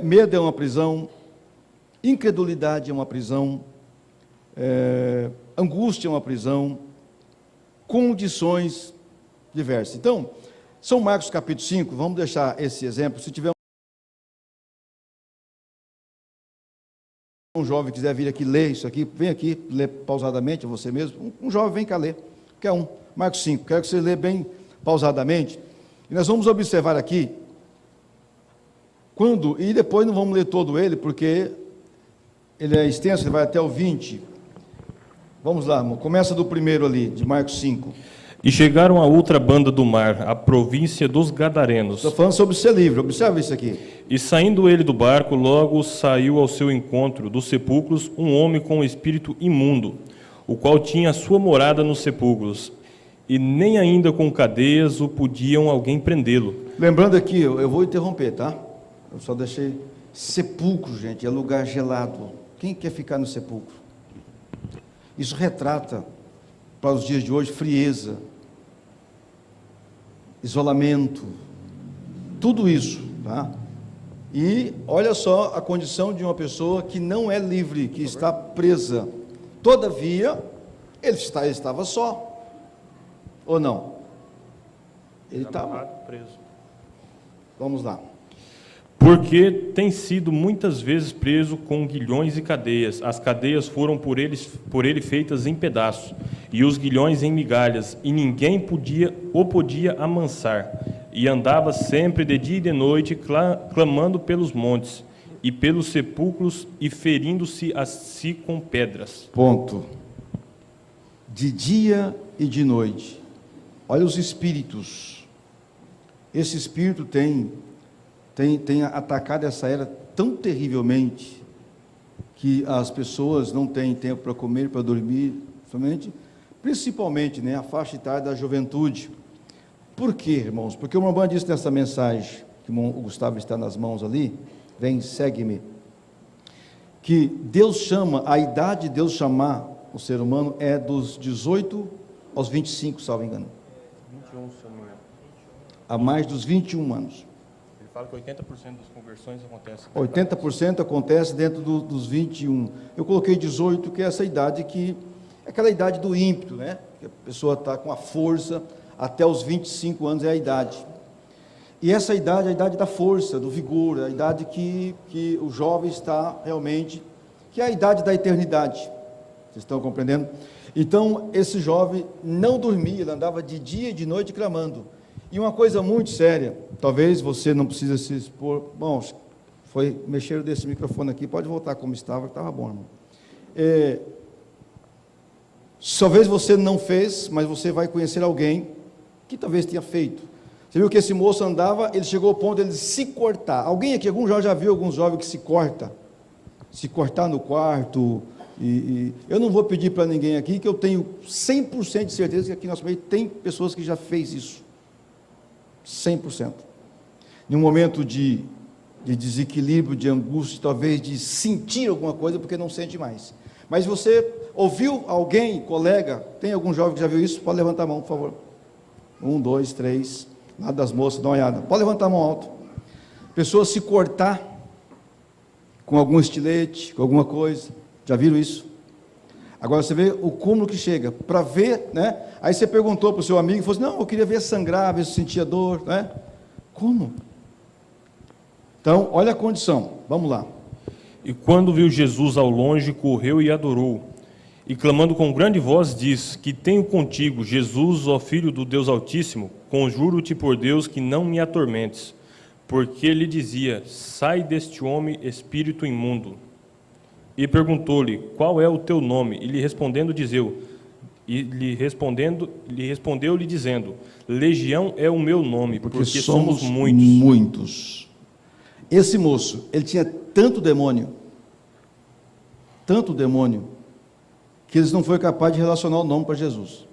Medo é uma prisão, incredulidade é uma prisão, angústia é uma prisão, condições diversas. Então, São Marcos capítulo 5, vamos deixar esse exemplo. Se tiver um jovem que quiser vir aqui ler isso aqui, vem aqui ler pausadamente, você mesmo. Um jovem vem cá ler, qualquer um. Marcos 5, quero que você lê bem pausadamente. E nós vamos observar aqui, e depois não vamos ler todo ele, porque ele é extenso, ele vai até o 20. Vamos lá, começa do primeiro ali, de Marcos 5. E chegaram a outra banda do mar, a província dos Gadarenos. Estou falando sobre ser livre, observa isso aqui. E saindo ele do barco, logo saiu ao seu encontro dos sepulcros um homem com um espírito imundo, o qual tinha a sua morada nos sepulcros, e nem ainda com cadeias o podiam alguém prendê-lo. Lembrando aqui, eu vou interromper, tá? Eu só deixei sepulcro, gente, é lugar gelado. Quem quer ficar no sepulcro? Isso retrata, para os dias de hoje, frieza, isolamento, tudo isso, tá? E olha só a condição de uma pessoa que não é livre, que está presa. Todavia, ele estava só, ou não? Ele estava preso. Vamos lá. Porque tem sido muitas vezes preso com guilhões e cadeias. As cadeias foram por ele feitas em pedaços, e os guilhões em migalhas, e ninguém o podia amansar. E andava sempre de dia e de noite, clamando pelos montes e pelos sepulcros, e ferindo-se a si com pedras. Ponto. De dia e de noite. Olha os espíritos. Esse espírito tem atacado essa era tão terrivelmente que as pessoas não têm tempo para comer, para dormir, principalmente, a faixa etária da juventude. Por quê, irmãos? Porque o irmão disse nessa mensagem, que o Gustavo está nas mãos ali, vem, segue-me, que Deus chama, a idade de Deus chamar o ser humano é dos 18 aos 25, salvo engano. 21, se eu não me engano. A mais dos 21 anos. Ele fala que 80% das conversões acontecem. 80% acontece dentro dos 21. Eu coloquei 18, que é essa idade é aquela idade do ímpeto, que a pessoa está com a força, até os 25 anos é a idade. E essa idade é a idade da força, do vigor, a idade que o jovem está realmente, que é a idade da eternidade. Vocês estão compreendendo? Então, esse jovem não dormia, ele andava de dia e de noite clamando. E uma coisa muito séria, talvez você não precisa se expor. Bom, foi mexer desse microfone aqui, pode voltar como estava, que estava bom, irmão. Talvez você não fez, mas você vai conhecer alguém que talvez tenha feito. Você viu que esse moço andava, ele chegou ao ponto de ele se cortar. Alguém aqui, algum jovem já viu alguns jovens que se corta? Se cortar no quarto. Eu não vou pedir para ninguém aqui, que eu tenho 100% de certeza que aqui no nosso meio tem pessoas que já fez isso. 100%. Em um momento de desequilíbrio, de angústia, talvez de sentir alguma coisa, porque não sente mais. Mas você ouviu alguém, colega, tem algum jovem que já viu isso? Pode levantar a mão, por favor. 1, 2, 3, lá das moças, dá uma olhada. Pode levantar a mão alto. Pessoa se cortar com algum estilete, com alguma coisa. Já viram isso? Agora você vê o cúmulo que chega, para ver, Aí você perguntou para o seu amigo, e falou assim, não, eu queria ver sangrar, ver se sentia dor, Como? Então, olha a condição, vamos lá. E quando viu Jesus ao longe, correu e adorou. E clamando com grande voz, diz, que tenho contigo, Jesus, ó Filho do Deus Altíssimo, conjuro-te por Deus que não me atormentes. Porque lhe dizia, sai deste homem, espírito imundo. E perguntou-lhe, qual é o teu nome? E lhe respondeu, dizendo, Legião é o meu nome, porque somos muitos. Muitos. Esse moço, ele tinha tanto demônio, que eles não foram capazes de relacionar o nome para Jesus.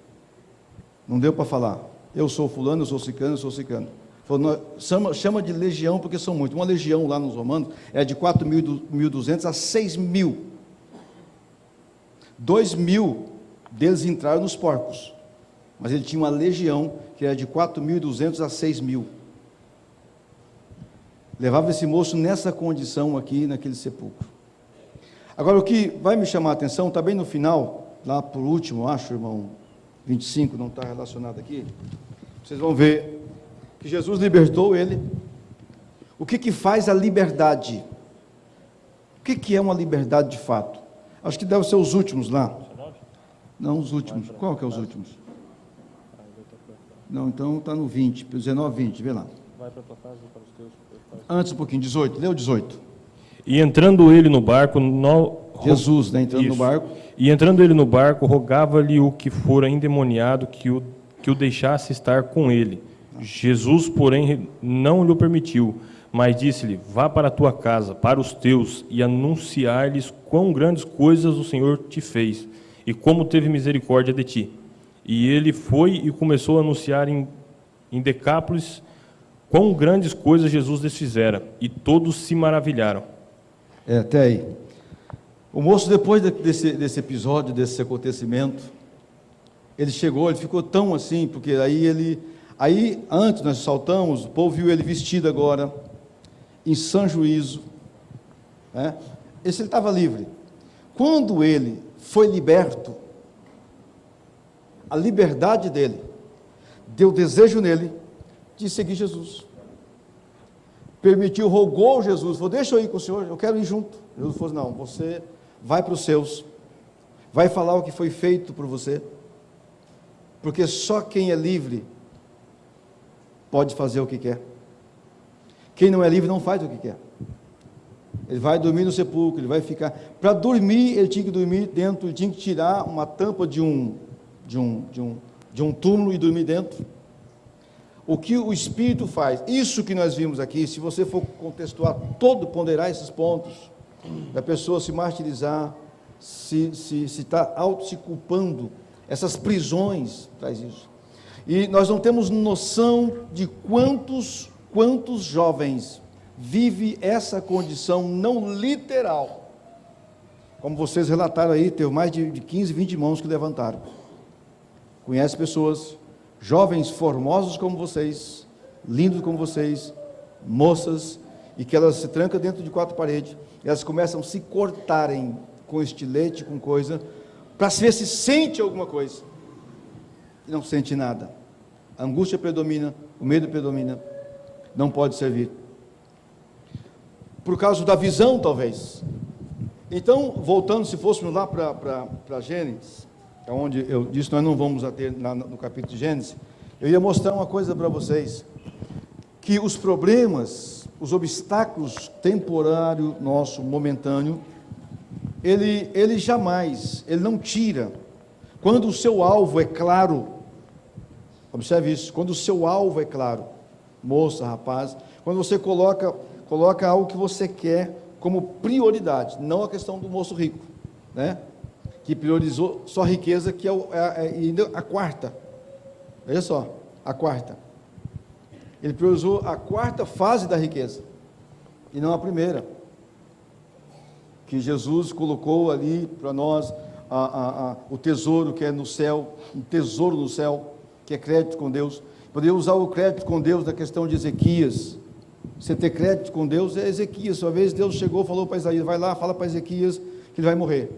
Não deu para falar, eu sou fulano, eu sou ciclano. Falou, chama de legião porque são muitos. Uma legião lá nos romanos é de 4.200 a 6.000. 2.000 deles entraram nos porcos, mas ele tinha uma legião que era de 4.200 a 6.000. levava esse moço nessa condição aqui, naquele sepulcro. Agora, o que vai me chamar a atenção, está bem no final, lá por último, acho, irmão, 25, não está relacionado aqui. Vocês vão ver que Jesus libertou ele. O que faz a liberdade? O que é uma liberdade de fato? Acho que deve ser os últimos lá. Não, os últimos. Qual que é os últimos? Não, então está no 20, 19, 20, vê lá. Vai para tua casa, para os teus. Antes um pouquinho, 18, lê o 18. E entrando ele no barco, Jesus, né, entrando no barco. E entrando ele no barco, rogava-lhe o que fora endemoniado que o deixasse estar com ele. Jesus, porém, não lhe permitiu, mas disse-lhe: vá para a tua casa, para os teus, e anunciar-lhes quão grandes coisas o Senhor te fez, e como teve misericórdia de ti. E ele foi e começou a anunciar em Decápolis quão grandes coisas Jesus lhes fizera, e todos se maravilharam. Até aí. O moço, depois desse episódio, desse acontecimento, ele chegou, ele ficou tão assim, porque aí antes nós saltamos, o povo viu ele vestido agora, em sã juízo, né? Esse ele estava livre. Quando ele foi liberto, a liberdade dele deu desejo nele de seguir Jesus. Permitiu, rogou Jesus, falou: deixa eu ir com o senhor, eu quero ir junto. Jesus falou: não, você vai para os seus, vai falar o que foi feito por você, porque só quem é livre pode fazer o que quer. Quem não é livre não faz o que quer. Ele vai dormir no sepulcro, ele vai ficar. Para dormir, ele tinha que dormir dentro, ele tinha que tirar uma tampa de um túmulo e dormir dentro. O que o Espírito faz, isso que nós vimos aqui, se você for contextuar todo, ponderar esses pontos, da pessoa se martirizar, se está se culpando, essas prisões traz isso. E nós não temos noção de quantos jovens vivem essa condição não literal. Como vocês relataram aí, teve mais de 15, 20 irmãos que levantaram. Conhece pessoas, jovens formosos como vocês, lindos como vocês, moças, e que elas se trancam dentro de 4 paredes, e elas começam a se cortarem com estilete, com coisa, para ver se sente alguma coisa, e não sente nada. A angústia predomina, o medo predomina, não pode servir. Por causa da visão, talvez. Então, voltando, se fôssemos lá para Gênesis, onde eu disse nós não vamos ter no capítulo de Gênesis, eu ia mostrar uma coisa para vocês, que os problemas, os obstáculos temporários nosso, momentâneo, ele jamais, ele não tira, quando o seu alvo é claro, observe isso, quando o seu alvo é claro, moça, rapaz, quando você coloca algo que você quer como prioridade, não a questão do moço rico, né? Que priorizou só a riqueza, que é a quarta, veja só, a quarta, ele priorizou a quarta fase da riqueza, e não a primeira, que Jesus colocou ali para nós, o tesouro que é no céu, um tesouro no céu, que é crédito com Deus. Poder usar o crédito com Deus na questão de Ezequias. Você ter crédito com Deus é Ezequias. Uma vez Deus chegou e falou para Isaías: vai lá, fala para Ezequias que ele vai morrer,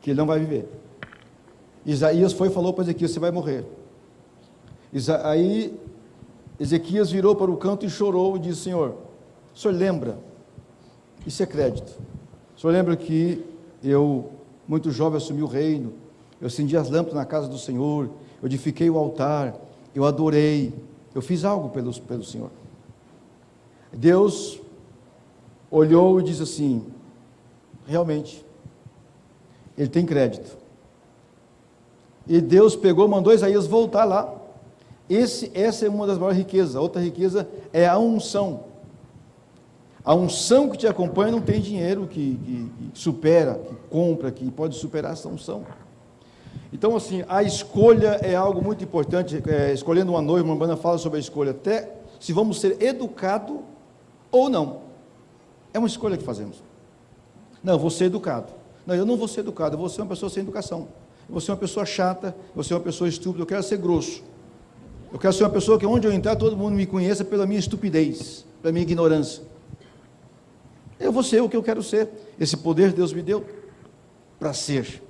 que ele não vai viver. Isaías foi e falou para Ezequias: você vai morrer. Aí Ezequias virou para o canto e chorou e disse: Senhor, o senhor lembra? Isso é crédito. O senhor lembra que eu, muito jovem, assumi o reino, eu acendi as lâmpadas na casa do Senhor, eu edifiquei o altar, eu adorei, eu fiz algo pelo Senhor. Deus olhou e disse assim: realmente, ele tem crédito. E Deus pegou, mandou Isaías voltar lá. Essa é uma das maiores riquezas. A outra riqueza é a unção. A unção que te acompanha não tem dinheiro que supera, que compra, que pode superar essa unção. Então, assim, a escolha é algo muito importante. Escolhendo uma noiva, uma banda fala sobre a escolha, até se vamos ser educados ou não. É uma escolha que fazemos. Não, eu vou ser educado. Não, eu não vou ser educado, eu vou ser uma pessoa sem educação. Eu vou ser uma pessoa chata, eu vou ser uma pessoa estúpida, eu quero ser grosso. Eu quero ser uma pessoa que onde eu entrar todo mundo me conheça pela minha estupidez. pela minha ignorância. Eu vou ser o que eu quero ser. Esse poder Deus me deu para ser.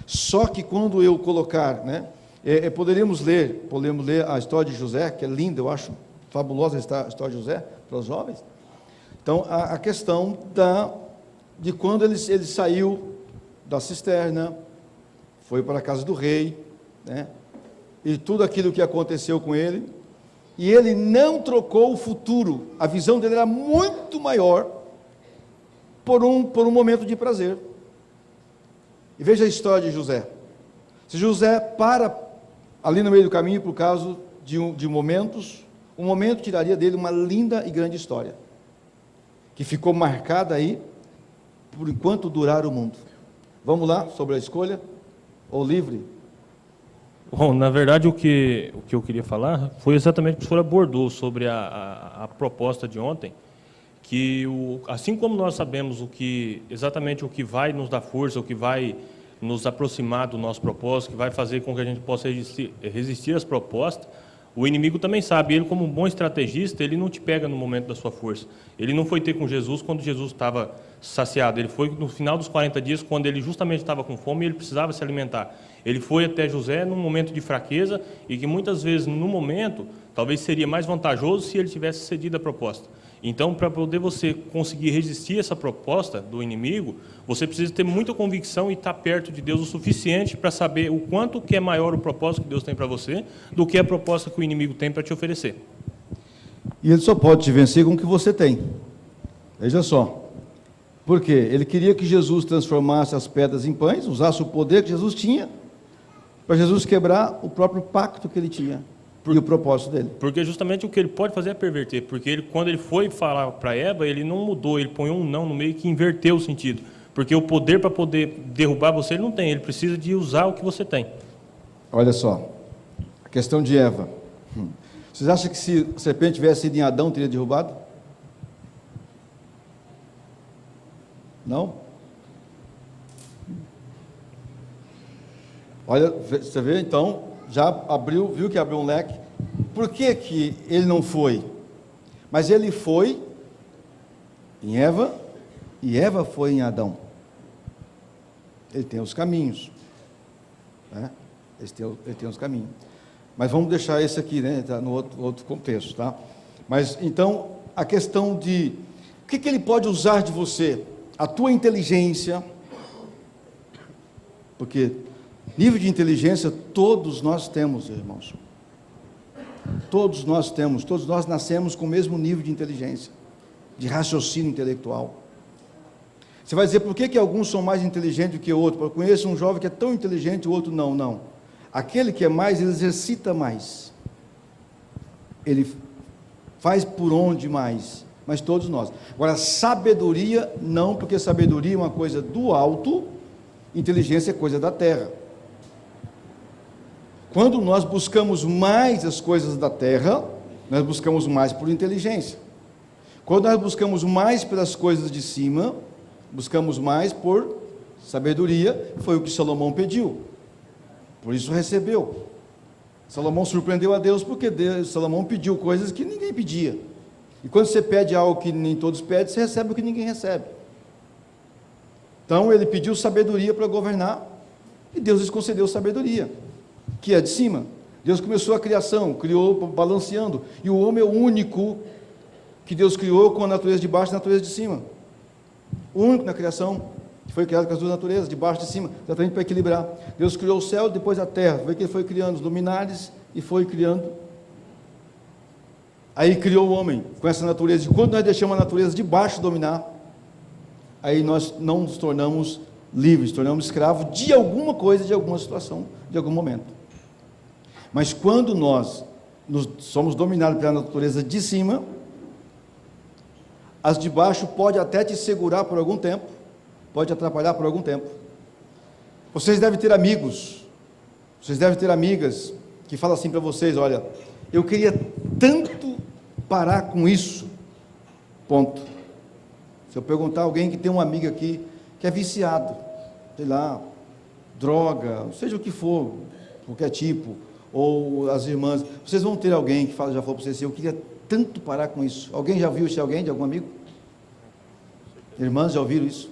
Só que quando eu colocar, né, poderíamos ler a história de José, que é linda, eu acho fabulosa a história de José para os jovens. Então, a questão de quando ele saiu da cisterna, foi para a casa do rei, né, e tudo aquilo que aconteceu com ele, e ele não trocou o futuro, a visão dele era muito maior, por um momento de prazer. E veja a história de José. Se José para ali no meio do caminho por causa de momentos, um momento tiraria dele uma linda e grande história, que ficou marcada aí, por enquanto durar o mundo. Vamos lá, sobre a escolha, ou livre? Bom, na verdade, o que eu queria falar foi exatamente o que o senhor abordou sobre a proposta de ontem, que assim como nós sabemos exatamente o que vai nos dar força, o que vai nos aproximar do nosso propósito, que vai fazer com que a gente possa resistir às propostas, o inimigo também sabe. Ele, como um bom estrategista, ele não te pega no momento da sua força. Ele não foi ter com Jesus quando Jesus estava saciado. Ele foi no final dos 40 dias, quando ele justamente estava com fome e ele precisava se alimentar. Ele foi até José num momento de fraqueza e que muitas vezes, no momento, talvez seria mais vantajoso se ele tivesse cedido a proposta. Então, para poder você conseguir resistir a essa proposta do inimigo, você precisa ter muita convicção e estar perto de Deus o suficiente para saber o quanto que é maior o propósito que Deus tem para você do que a proposta que o inimigo tem para te oferecer. E ele só pode te vencer com o que você tem. Veja só. Por quê? Ele queria que Jesus transformasse as pedras em pães, usasse o poder que Jesus tinha, para Jesus quebrar o próprio pacto que ele tinha. E o propósito dele. Porque justamente o que ele pode fazer é perverter. Porque quando ele foi falar para Eva, ele não mudou, ele põe um não no meio que inverteu o sentido. Porque o poder para poder derrubar você ele não tem, ele precisa de usar o que você tem. Olha só, a questão de Eva. Vocês acham que se a serpente tivesse sido em Adão, teria derrubado? Não? Olha, você vê então, já viu que abriu um leque. Por que ele não foi? Mas ele foi em Eva, e Eva foi em Adão. Ele tem os caminhos, né? Ele tem os caminhos. Mas vamos deixar esse aqui, né? Tá no outro contexto, tá? Mas então, a questão de o que ele pode usar de você? A tua inteligência, porque nível de inteligência todos nós temos, irmãos. Todos nós temos, todos nós nascemos com o mesmo nível de inteligência, de raciocínio intelectual. Você vai dizer, por que alguns são mais inteligentes do que outros? Eu conheço um jovem que é tão inteligente e o outro não, não. Aquele que é mais, ele exercita mais. Ele faz por onde mais, mas todos nós. Agora, sabedoria, não, porque sabedoria é uma coisa do alto, inteligência é coisa da terra. Quando nós buscamos mais as coisas da terra, nós buscamos mais por inteligência. Quando nós buscamos mais pelas coisas de cima, buscamos mais por sabedoria, foi o que Salomão pediu. Por isso recebeu. Salomão surpreendeu a Deus, porque Salomão pediu coisas que ninguém pedia. E quando você pede algo que nem todos pedem, você recebe o que ninguém recebe. Então ele pediu sabedoria para governar, e Deus lhes concedeu sabedoria, que é de cima. Deus começou a criação, criou balanceando, e o homem é o único que Deus criou com a natureza de baixo e a natureza de cima. O único na criação que foi criado com as duas naturezas, de baixo e de cima, exatamente para equilibrar. Deus criou o céu, depois a terra. Vê que ele foi criando os luminares e foi criando. Aí criou o homem com essa natureza. E quando nós deixamos a natureza de baixo dominar, aí nós não nos tornamos livres, tornamos escravos de alguma coisa, de alguma situação, de algum momento. Mas quando nós somos dominados pela natureza de cima, as de baixo pode até te segurar por algum tempo, pode atrapalhar por algum tempo. Vocês devem ter amigos, vocês devem ter amigas que falam assim para vocês: olha, eu queria tanto parar com isso, ponto. Se eu perguntar a alguém que tem uma amiga aqui que é viciado, sei lá, droga, seja o que for, qualquer tipo, ou as irmãs, vocês vão ter alguém que já falou para vocês assim: eu queria tanto parar com isso. Alguém já viu isso? Alguém, de algum amigo? Irmãs, já ouviram isso?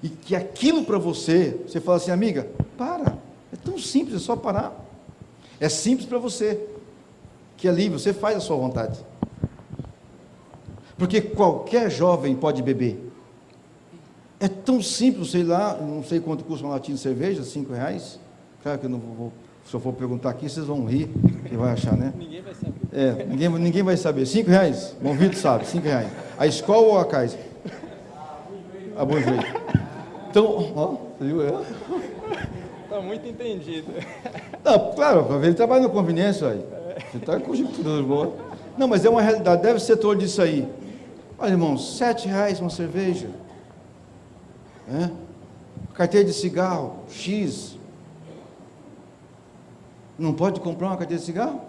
E que aquilo para você, você fala assim, amiga, para, é tão simples, é só parar. É simples para você, que ali você faz a sua vontade. Porque qualquer jovem pode beber. É tão simples, sei lá, não sei quanto custa uma latinha de cerveja, R$5. Claro que eu não vou, se eu for perguntar aqui, vocês vão rir, que vai achar, né? Ninguém vai saber. Ninguém vai saber. R$5? Bom Vitor sabe, R$5. A Skol ou a Kaiser? A Bom Jeito. Então, ó, você viu? Está muito entendido. Não, claro, ele trabalha na conveniência aí. Você está conjecturando boa. Não, mas é uma realidade, deve ser todo disso aí. Olha, irmãos, R$7 uma cerveja. Carteira de cigarro, X. Não pode comprar uma carteira de cigarro?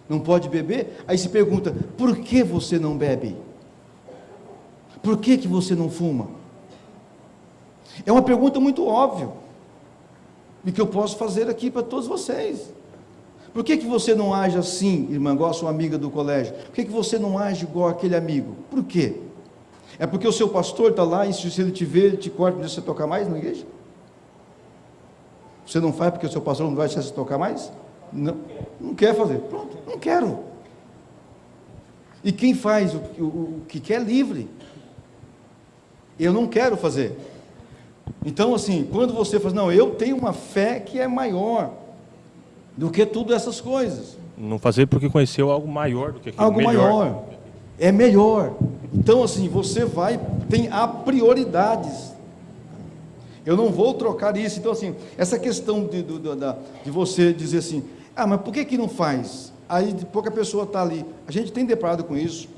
Não pode beber? Aí se pergunta, por que você não bebe? Por que você não fuma? É uma pergunta muito óbvia, e que eu posso fazer aqui para todos vocês. Por que você não age assim, irmã, igual a sua amiga do colégio? Por que você não age igual aquele amigo? Por quê? É porque o seu pastor está lá e se ele te ver, ele te corta para você tocar mais na igreja? Você não faz porque o seu pastor não vai deixar você tocar mais? Não, não quer fazer. Pronto, não quero. E quem faz o que quer é livre. Eu não quero fazer. Então, assim, quando você fala, não, eu tenho uma fé que é maior do que tudo essas coisas. Não fazer porque conheceu algo maior do que aquilo. Algo maior. É melhor. Então, assim, você tem a prioridades. Eu não vou trocar isso. Então, assim, essa questão de você dizer assim, mas por que não faz? Aí, pouca pessoa está ali. A gente tem deparado com isso.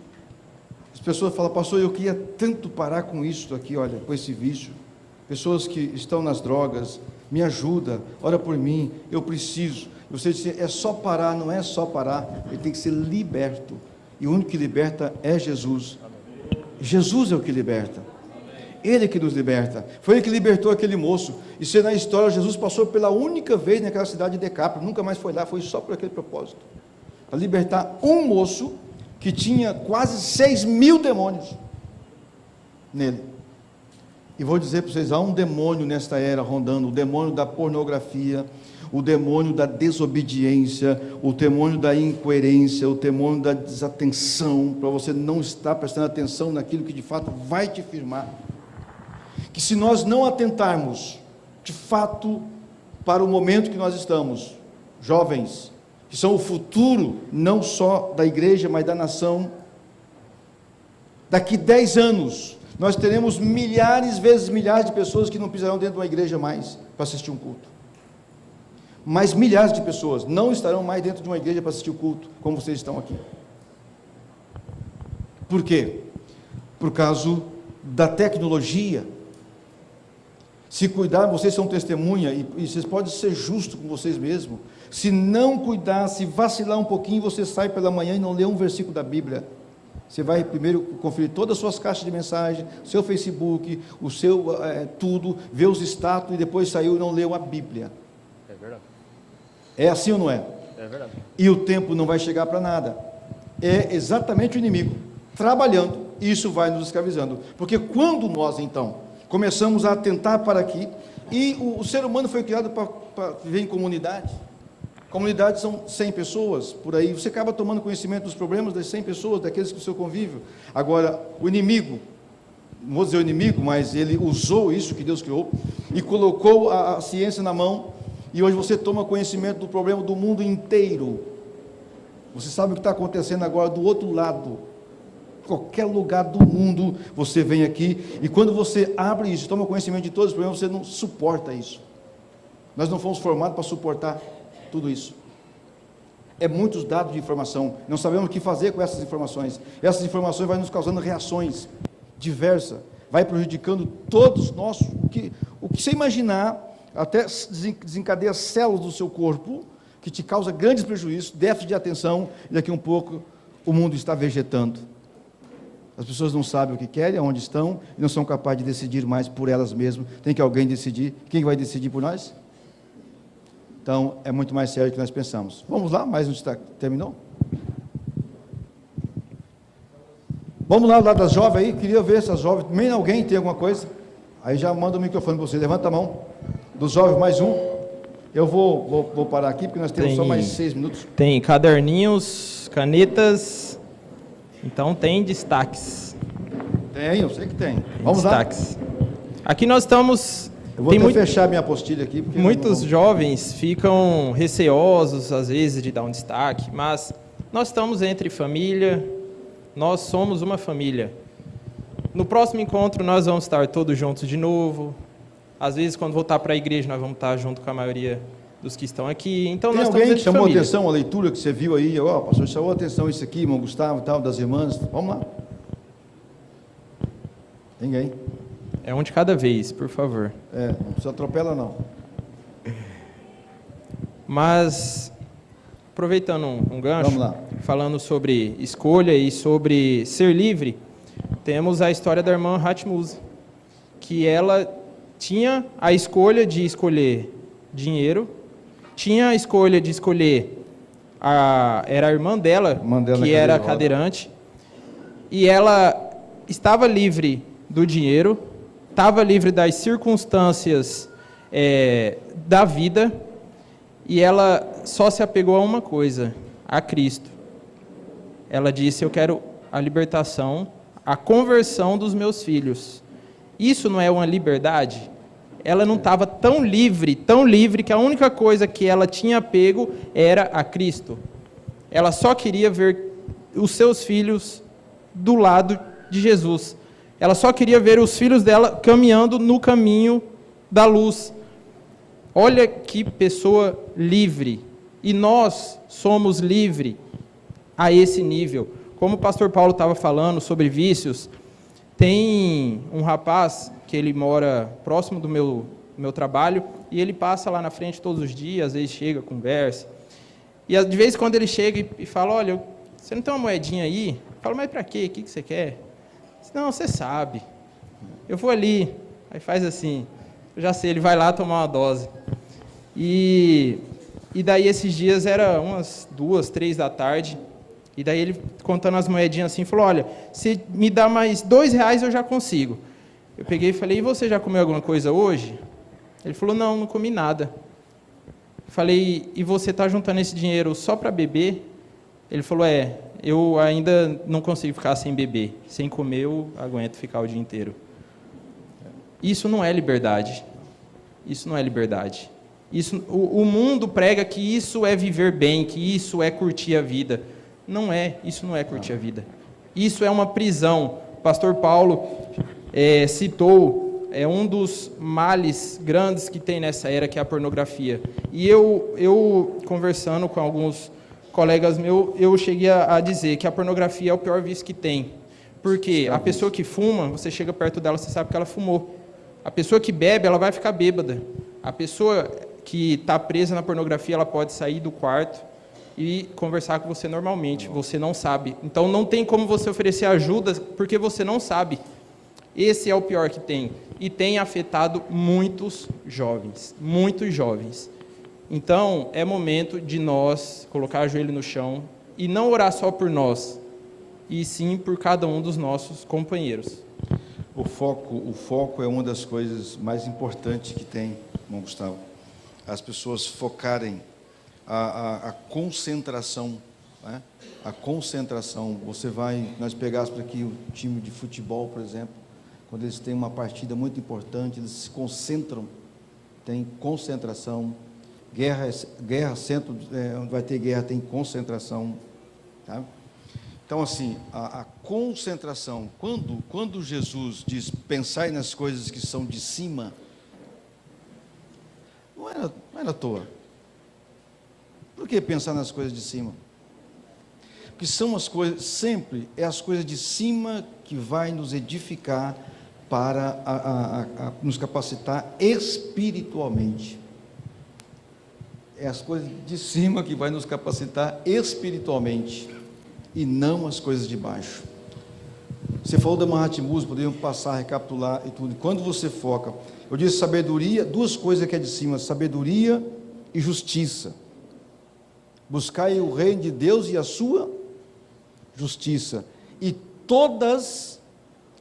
As pessoas falam, pastor, eu queria tanto parar com isso aqui, olha, com esse vício. Pessoas que estão nas drogas, me ajuda, ora por mim, eu preciso. Você diz, é só parar, não é só parar, ele tem que ser liberto. E o único que liberta é Jesus. Jesus é o que liberta. Ele é que nos liberta. Foi ele que libertou aquele moço. Isso é na história, Jesus passou pela única vez naquela cidade de Decápolis, nunca mais foi lá, foi só por aquele propósito. Para libertar um moço que tinha quase 6.000 demônios nele. E vou dizer para vocês, há um demônio nesta era rondando, o demônio da pornografia, o demônio da desobediência, o demônio da incoerência, o demônio da desatenção, para você não estar prestando atenção naquilo que de fato vai te firmar. Que se nós não atentarmos, de fato, para o momento que nós estamos, jovens, que são o futuro, não só da igreja, mas da nação, daqui 10 anos, nós teremos milhares vezes milhares de pessoas que não pisarão dentro de uma igreja mais, para assistir um culto. Mas milhares de pessoas não estarão mais dentro de uma igreja para assistir o culto, como vocês estão aqui. Por quê? Por causa da tecnologia. Se cuidar, vocês são testemunha, e vocês podem ser justos com vocês mesmos. Se não cuidar, se vacilar um pouquinho, você sai pela manhã e não lê um versículo da Bíblia. Você vai primeiro conferir todas as suas caixas de mensagem, seu Facebook, o seu tudo, ver os status, e depois saiu e não leu a Bíblia. É verdade. É assim ou não é? É verdade. E o tempo não vai chegar para nada. É exatamente o inimigo trabalhando, e isso vai nos escravizando. Porque quando nós, então, começamos a atentar para aqui, e o ser humano foi criado para viver em comunidade. Comunidades são 100 pessoas, por aí, você acaba tomando conhecimento dos problemas das 100 pessoas, daqueles que o seu convívio. Agora, o inimigo, não vou dizer o inimigo, mas ele usou isso que Deus criou, e colocou a ciência na mão, e hoje você toma conhecimento do problema do mundo inteiro. Você sabe o que está acontecendo agora do outro lado. Qualquer lugar do mundo, você vem aqui, e quando você abre isso, toma conhecimento de todos os problemas, você não suporta isso. Nós não fomos formados para suportar tudo isso. É muitos dados de informação, não sabemos o que fazer com essas informações. Essas informações vão nos causando reações diversas, vai prejudicando todos nós, o que você imaginar, até desencadeia células do seu corpo, que te causa grandes prejuízos, déficit de atenção, e daqui a um pouco o mundo está vegetando. As pessoas não sabem o que querem, onde estão, e não são capazes de decidir mais por elas mesmas. Tem que alguém decidir. Quem vai decidir por nós? Então, é muito mais sério do que nós pensamos. Vamos lá, mais um destaque. Terminou? Vamos lá das jovens aí, queria ver essas jovens. Nem alguém tem alguma coisa? Aí já manda o microfone para você, levanta a mão. Dos jovens, mais um. Eu vou parar aqui, porque nós temos só mais 6 minutos. Tem caderninhos, canetas, então tem destaques. Tem, eu sei que tem. Tem Vamos destaques. Aqui nós estamos... Eu vou tem até fechar minha apostila aqui. Porque muitos jovens ficam receosos, às vezes, de dar um destaque, mas nós estamos entre família, nós somos uma família. No próximo encontro nós vamos estar todos juntos de novo. Às vezes, quando voltar para a igreja, nós vamos estar junto com a maioria dos que estão aqui. Então, tem nós alguém estamos que chamou família. atenção a leitura que você viu aí? Ó, pastor, chamou atenção isso aqui, irmão Gustavo e tal, das irmãs. Vamos lá. Ninguém. É um de cada vez, por favor. Não precisa atropela não. Mas, aproveitando um gancho, Vamos lá. falando sobre escolha e sobre ser livre, temos a história da irmã Hatmuse, que ela tinha a escolha de escolher dinheiro, tinha a escolha de escolher, era a irmã dela que era cadeirante, e ela estava livre do dinheiro, estava livre das circunstâncias da vida, e ela só se apegou a uma coisa, a Cristo. Ela disse, eu quero a libertação, a conversão dos meus filhos. Isso não é uma liberdade? Ela não estava tão livre, que a única coisa que ela tinha apego era a Cristo. Ela só queria ver os seus filhos do lado de Jesus. Ela só queria ver os filhos dela caminhando no caminho da luz. Olha que pessoa livre. E nós somos livres a esse nível. Como o pastor Paulo estava falando sobre vícios, tem um rapaz que ele mora próximo do meu trabalho e ele passa lá na frente todos os dias, às vezes chega, conversa. E de vez em quando ele chega e fala, olha, você não tem uma moedinha aí? Eu falo, mas para quê? O que você quer? Não, você sabe. Eu vou ali. Aí faz assim. Eu já sei, ele vai lá tomar uma dose. E daí esses dias era umas 2, 3 da tarde. E daí ele contando as moedinhas assim, falou, olha, se me dá mais R$2 eu já consigo. Eu peguei e falei, e você já comeu alguma coisa hoje? Ele falou, não comi nada. Falei, e você está juntando esse dinheiro só para beber? Ele falou, eu ainda não consigo ficar sem beber. Sem comer eu aguento ficar o dia inteiro. Isso não é liberdade. Isso não é liberdade. O mundo prega que isso é viver bem, que isso é curtir a vida. Não é, isso não é curtir a vida. Isso é uma prisão. O pastor Paulo citou um dos males grandes que tem nessa era, que é a pornografia. E eu conversando com alguns colegas meus, eu cheguei a dizer que a pornografia é o pior vício que tem. Porque a pessoa que fuma, você chega perto dela, você sabe que ela fumou. A pessoa que bebe, ela vai ficar bêbada. A pessoa que está presa na pornografia, ela pode sair do quarto e conversar com você normalmente, você não sabe. Então não tem como você oferecer ajuda, porque você não sabe. Esse é o pior que tem. E tem afetado muitos jovens, muitos jovens. Então é momento de nós colocar o joelho no chão e não orar só por nós, e sim por cada um dos nossos companheiros. O foco é uma das coisas mais importantes que tem, irmão Gustavo. As pessoas focarem a concentração, né? A concentração. Nós pegássemos aqui o time de futebol, por exemplo, quando eles têm uma partida muito importante, eles se concentram, tem concentração. Guerra centro, onde vai ter guerra, tem concentração. Tá? Então, assim, a concentração, quando Jesus diz, pensai nas coisas que são de cima, não era à toa. Por que pensar nas coisas de cima? Porque são as coisas, sempre é as coisas de cima que vai nos edificar para nos capacitar espiritualmente. É as coisas de cima que vai nos capacitar espiritualmente, e não as coisas de baixo. Você falou da Hatmuse, podemos passar, recapitular e tudo. Quando você foca, eu disse sabedoria, duas coisas que é de cima, sabedoria e justiça. Buscai o reino de Deus e a sua justiça, e todas,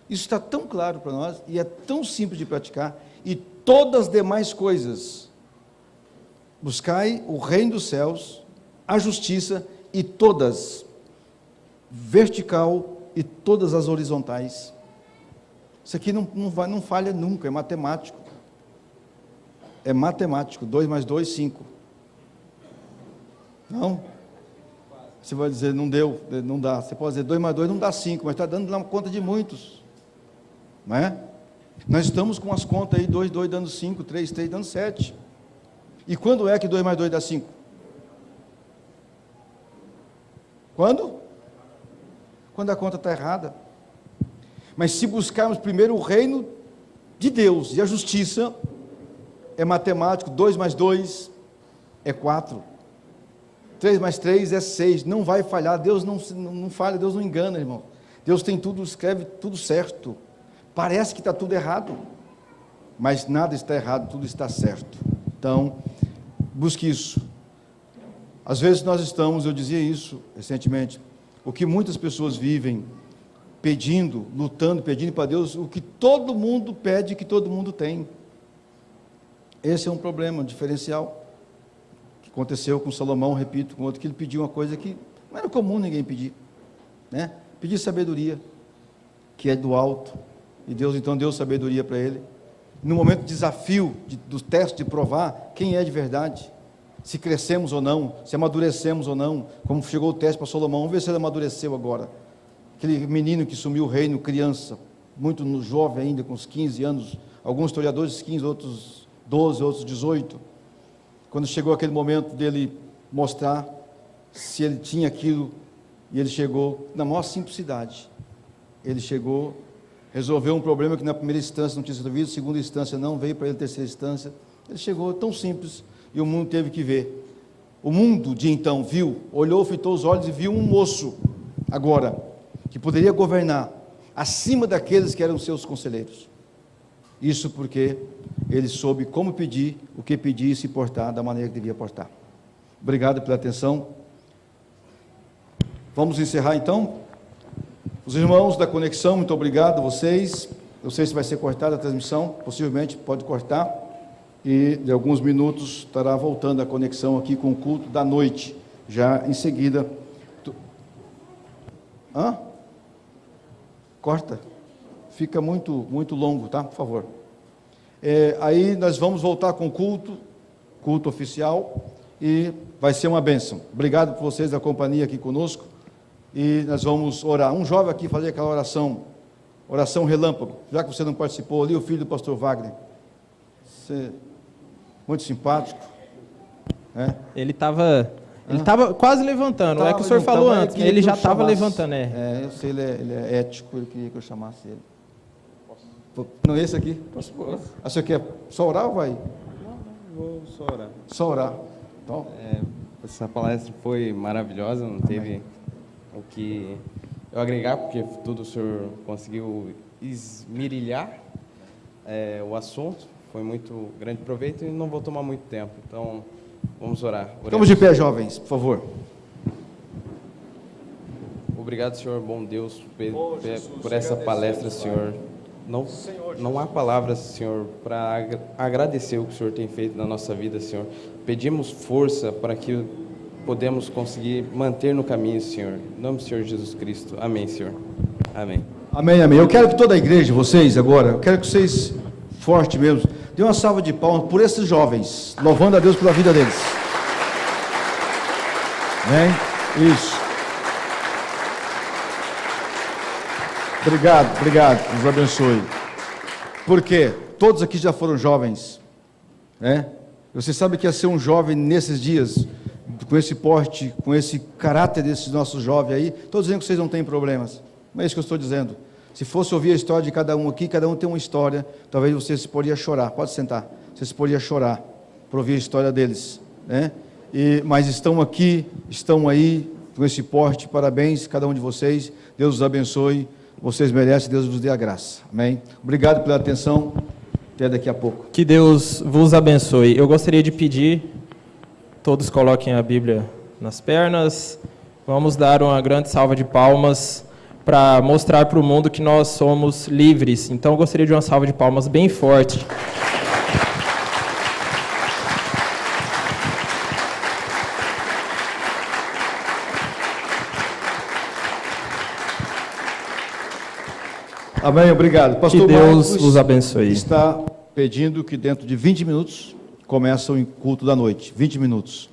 isso está tão claro para nós, e é tão simples de praticar, e todas as demais coisas, buscai o reino dos céus, a justiça, e todas, vertical e todas as horizontais. Isso aqui não falha nunca, é matemático. É matemático, 2 mais 2, 5. Não? Você vai dizer, não deu, não dá. Você pode dizer, 2 mais 2 não dá 5, mas está dando na conta de muitos. Não é? Nós estamos com as contas aí, 2, 2 dando 5, 3, 3 dando 7. E quando é que 2 mais 2 dá 5? Quando? Quando a conta está errada. Mas se buscarmos primeiro o reino de Deus e a justiça, é matemático, 2 mais 2 é 4. 3 mais 3 é 6. Não vai falhar, Deus não falha, Deus não engana, irmão. Deus tem tudo, escreve tudo certo. Parece que está tudo errado, mas nada está errado, tudo está certo. Então, busque isso. Às vezes nós estamos, eu dizia isso recentemente, o que muitas pessoas vivem pedindo, lutando, pedindo para Deus, o que todo mundo pede, que todo mundo tem. Esse é um problema, um diferencial, que aconteceu com Salomão, repito, com outro, que ele pediu uma coisa que não era comum ninguém pedir, né? Pedir sabedoria, que é do alto, e Deus então deu sabedoria para ele. No momento do desafio, do teste de provar quem é de verdade, se crescemos ou não, se amadurecemos ou não, como chegou o teste para Salomão, vamos ver se ele amadureceu agora. Aquele menino que sumiu o reino, criança, muito jovem ainda, com uns 15 anos, alguns historiadores 15, outros 12, outros 18, quando chegou aquele momento dele mostrar se ele tinha aquilo, e ele chegou na maior simplicidade, ele chegou, resolveu um problema que na primeira instância não tinha sido resolvido, segunda instância não, veio para ele terceira instância, ele chegou tão simples, e o mundo teve que ver. O mundo de então viu, olhou, fitou os olhos e viu um moço, agora, que poderia governar acima daqueles que eram seus conselheiros. Isso porque ele soube como pedir, o que pedir e se portar da maneira que devia portar. Obrigado pela atenção. Vamos encerrar então. Os irmãos da conexão, muito obrigado a vocês. Eu sei se vai ser cortada a transmissão, possivelmente pode cortar. E de alguns minutos estará voltando a conexão aqui com o culto da noite. Já em seguida. Corta. Fica muito longo, tá? Por favor. Aí nós vamos voltar com o culto oficial, e vai ser uma bênção. Obrigado por vocês da companhia aqui conosco, e nós vamos orar. Um jovem aqui fazer aquela oração relâmpago, já que você não participou ali, o filho do pastor Wagner. Você, muito simpático. Ele estava quase levantando, é que o senhor falou antes, ele já estava levantando. Eu sei, ele é ético, ele queria que eu chamasse ele. Não, esse aqui? Posso? Você quer só orar ou vai? Não, vou só orar. Só orar. Então, essa palestra foi maravilhosa, não teve o que eu agregar, porque tudo o senhor conseguiu esmirilhar o assunto, foi muito grande proveito e não vou tomar muito tempo, então vamos orar. Ficamos de pé, jovens, por favor. Obrigado, Senhor, bom Deus, por essa palestra, Senhor. Não há palavras, Senhor, para agradecer o que o Senhor tem feito na nossa vida, Senhor. Pedimos força para que podemos conseguir manter no caminho, Senhor. Em nome do Senhor Jesus Cristo. Amém, Senhor. Amém. Amém, amém. Eu quero que toda a igreja, vocês agora, eu quero que vocês, forte mesmo, dê uma salva de palmas por esses jovens, louvando a Deus pela vida deles. Amém? Isso. Obrigado, Deus abençoe. Porque todos aqui já foram jovens, né? Você sabe que é ser um jovem nesses dias, com esse porte, com esse caráter desses nossos jovens aí. Estou dizendo que vocês não têm problemas, não é isso que eu estou dizendo. Se fosse ouvir a história de cada um aqui, cada um tem uma história, talvez você se poderia chorar, pode sentar, você se poderia chorar para ouvir a história deles, né? Mas estão aqui, estão aí, com esse porte, parabéns, cada um de vocês, Deus os abençoe. Vocês merecem, Deus vos dê a graça. Amém? Obrigado pela atenção. Até daqui a pouco. Que Deus vos abençoe. Eu gostaria de pedir, todos coloquem a Bíblia nas pernas. Vamos dar uma grande salva de palmas para mostrar para o mundo que nós somos livres. Então, eu gostaria de uma salva de palmas bem forte. Amém, obrigado. Pastor Que Deus Marcos os abençoe. está pedindo que dentro de 20 minutos começa o culto da noite. 20 minutos.